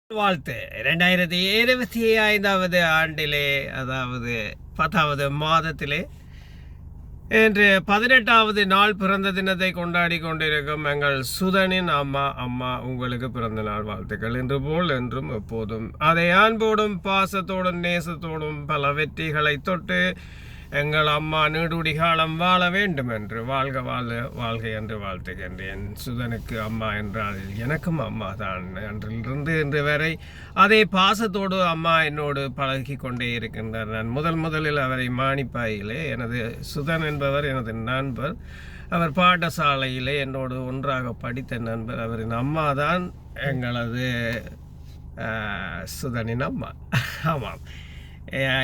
வாழ்த்து 2025 ஆண்டிலே, அதாவது 10வது மாதத்திலே இன்று 18வது நாள் பிறந்த தினத்தை கொண்டாடி கொண்டிருக்கும் எங்கள் சுதனின் அம்மா உங்களுக்கு பிறந்த நாள் வாழ்த்துக்கள். இன்று போல் என்றும் எப்போதும் அதை அன்போடும் பாசத்தோடும் நேசத்தோடும் பல வெற்றிகளை தொட்டு எங்கள் அம்மா நீடுடி காலம் வாழ வேண்டும் என்று வாழ்க என்று வாழ்த்துகின்றேன். சுதனுக்கு அம்மா என்றால் எனக்கும் அம்மா தான். அன்றிலிருந்து இன்று வரை அதே பாசத்தோடு அம்மா என்னோடு பழகி கொண்டே இருக்கின்றார். நான் முதலில் அவரை மானிப்பாயிலே, எனது சுதன் என்பவர் எனது நண்பர். அவர் பாடசாலையிலே என்னோடு ஒன்றாக படித்த நண்பர். அவரின் அம்மா தான் எங்களது சுதனின் அம்மா. ஆமாம்,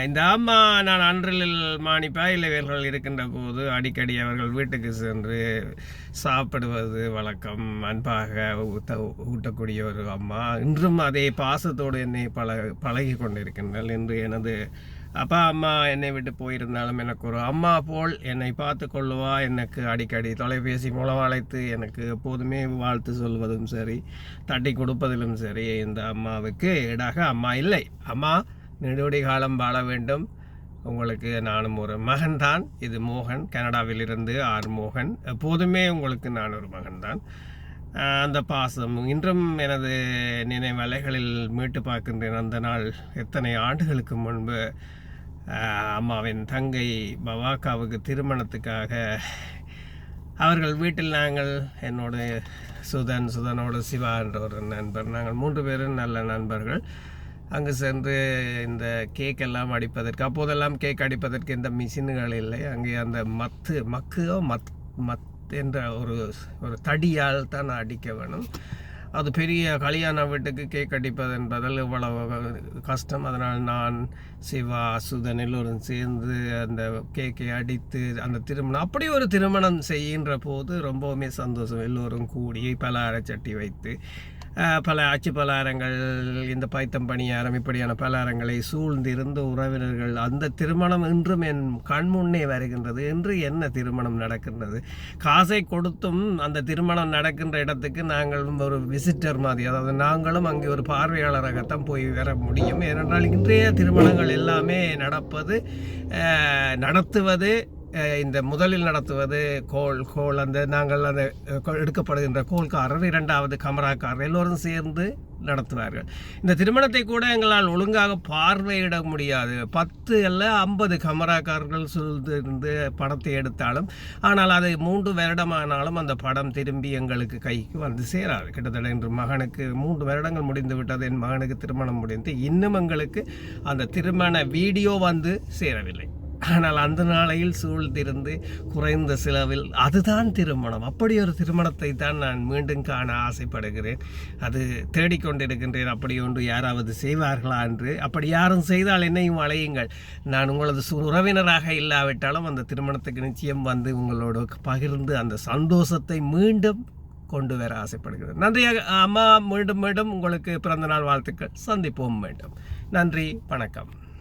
இந்த அம்மா நான் அன்றில் மானிப்பாயில் இவர்கள் இருக்கின்ற போது அடிக்கடி அவர்கள் வீட்டுக்கு சென்று சாப்பிடுவது வழக்கம். அன்பாக ஊட்டக்கூடிய ஒரு அம்மா. இன்றும் அதே பாசத்தோடு என்னை பழகி கொண்டிருக்கின்றாள். இன்று எனது அப்பா அம்மா என்னை விட்டு போயிருந்தாலும் எனக்கு ஒரு அம்மா போல் என்னை பார்த்து கொள்ளுவா. எனக்கு அடிக்கடி தொலைபேசி மூலம் அழைத்து எனக்கு எப்போதுமே வாழ்த்து சொல்வதும் சரி, தட்டி கொடுப்பதிலும் சரி. இந்த அம்மாவுக்கு ஈடாக அம்மா இல்லை. அம்மா நெடுவடி காலம் வாழ வேண்டும். உங்களுக்கு நானும் ஒரு மகன்தான். இது மோகன், கனடாவிலிருந்து மோகன். எப்போதுமே உங்களுக்கு நான் ஒரு மகன்தான். அந்த பாசம் இன்றும் எனது நினைவலைகளில் மீட்டு பார்க்கின்றேன். அந்த நாள் எத்தனை ஆண்டுகளுக்கு முன்பு அம்மாவின் தங்கை பவாக்காவுக்கு திருமணத்துக்காக அவர்கள் வீட்டில் நாங்கள் என்னோட சுதனோடு சிவா என்ற ஒரு நண்பர், நாங்கள் 3 பேரும் நல்ல நண்பர்கள். அங்கு சென்று இந்த கேக் எல்லாம் அடிப்பதற்கு, அப்போதெல்லாம் கேக் அடிப்பதற்கு இந்த மிஷின்கள் இல்லை. அங்கே அந்த மத் என்ற ஒரு தடியால் தான் அடிக்க வேணும். அது பெரிய கல்யாண வீட்டுக்கு கேக் அடிப்பது என்பதில் இவ்வளவு கஷ்டம். அதனால் நான், சிவா, சுதன் எல்லோரும் சேர்ந்து அந்த கேக்கை அடித்து அந்த திருமணம், அப்படி ஒரு திருமணம் செய்கின்ற போது ரொம்பவுமே சந்தோஷம். எல்லோரும் கூடி பலகாரச்சட்டி வைத்து பல அச்சு பலகாரங்கள், இந்த பைத்தம் பணியாரம், இப்படியான பலகாரங்களை சூழ்ந்திருந்த உறவினர்கள். அந்த திருமணம் இன்றும் என் கண்முன்னே வருகின்றது. இன்று என்ன திருமணம் நடக்கின்றது? காசை கொடுத்தும் அந்த திருமணம் நடக்கின்ற இடத்துக்கு நாங்கள் ஒரு விசிட்டர் மாதிரி, அதாவது நாங்களும் அங்கே ஒரு பார்வையாளராகத்தான் போய் வர முடியும். ஏனென்றால் இன்றைய திருமணங்கள் எல்லாமே நடத்துவது இந்த முதலில் நடத்துவது கோல் அந்த நாங்கள் அந்த எடுக்கப்படுகின்ற கோல்காரர், 2வது கமராக்காரர் எல்லோரும் சேர்ந்து நடத்துவார்கள். இந்த திருமணத்தை கூட எங்களால் ஒழுங்காக பார்வையிட முடியாது. 10 அல்ல 50 கமராக்காரர்கள் சூழ்ந்து படத்தை எடுத்தாலும், ஆனால் அது 3 வருடமானாலும் அந்த படம் திரும்பி எங்களுக்கு கைக்கு வந்து சேராது. கிட்டத்தட்ட இன்று மகனுக்கு 3 வருடங்கள் முடிந்து விட்டது. என் மகனுக்கு திருமணம் முடிந்து இன்னும் எங்களுக்கு அந்த திருமண வீடியோ வந்து சேரவில்லை. ஆனால் அந்த நாளையில் சூழ்ந்திருந்து குறைந்த செலவில் அதுதான் திருமணம். அப்படி ஒரு திருமணத்தை தான் நான் மீண்டும் காண ஆசைப்படுகிறேன். அது தேடிக்கொண்டிருக்கின்றேன். அப்படி ஒன்று யாராவது செய்வார்களா என்று. அப்படி யாரும் செய்தால் என்னையும் அழையுங்கள். நான் உங்களது உறவினராக இல்லாவிட்டாலும் அந்த திருமணத்துக்கு நிச்சயம் வந்து உங்களோடு பகிர்ந்து அந்த சந்தோஷத்தை மீண்டும் கொண்டு வர ஆசைப்படுகிறேன். நன்றியாக அம்மா. மீண்டும் உங்களுக்கு பிறந்தநாள் வாழ்த்துக்கள். சந்திப்போம் மீண்டும். நன்றி, வணக்கம்.